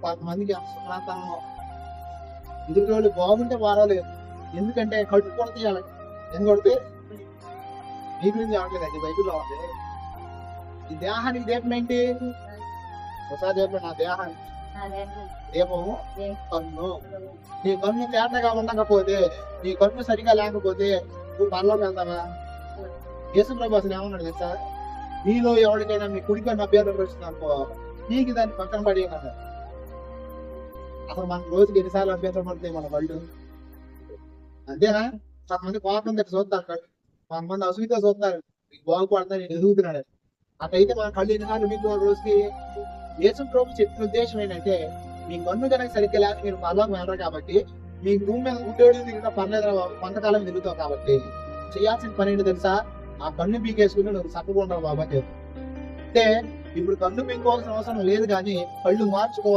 కొంతమందికి సుఖాంతనం ఎదుటి వాళ్ళు బాగుంటే పర్వాలేదు, ఎందుకంటే కడుపు కొడితే ఏం కొడితే నీ గురించి అవట్లేదండి, బైబిల్లో ఉంది. ఈ దేహానికి దీపం ఏంటి? ఒకసారి చెప్పండి, నా దేహానికి దీపము కన్ను. నీ కన్ను తేటగా ఉండకపోతే, నీ కన్ను సరిగా లేకపోతే నువ్వు పరలోకి వెళ్తావా? యేసుప్రభు అసలు ఏమన్నాడు తెలుసా? మీలో ఎవరికైనా మీ కుడి కన్ను అభ్యంతరం వచ్చిందనుకో, నీకు దాన్ని పక్కన పడి అన్నాడు. అసలు మనకు రోజుకి ఎన్నిసార్లు అభ్యంతరం పడుతుంది మన కళ్ళు? అంతేనా? కొంతమంది కోపం దగ్గర చూస్తారు కళ్ళు, కొంతమంది అసూయతో చూస్తారు, నీకు బాగుపడతాను నేను ఎదుగుతున్నాడు. అట్లయితే మన కళ్ళు ఎన్నిసార్లు మీకు రోజుకి? యేసు ప్రభు చెప్పిన ఉద్దేశం ఏంటంటే, మీ కన్ను కనుక సరిగ్గా లేక మీరు పరలోకి వెళ్ళరు కాబట్టి, మీ భూమి మీద గుడ్డోడు తిరిగినా పర్లేదు, కొంతకాలం తిరుగుతావు కాబట్టి చేయాల్సిన పని ఏంటో తెలుసా? ఆ కన్ను పీకేసుకుని నువ్వు చక్కగా ఉండవు బాబా. అంటే ఇప్పుడు కన్ను పీకోవాల్సిన అవసరం లేదు, కానీ కళ్ళు మార్చుకో.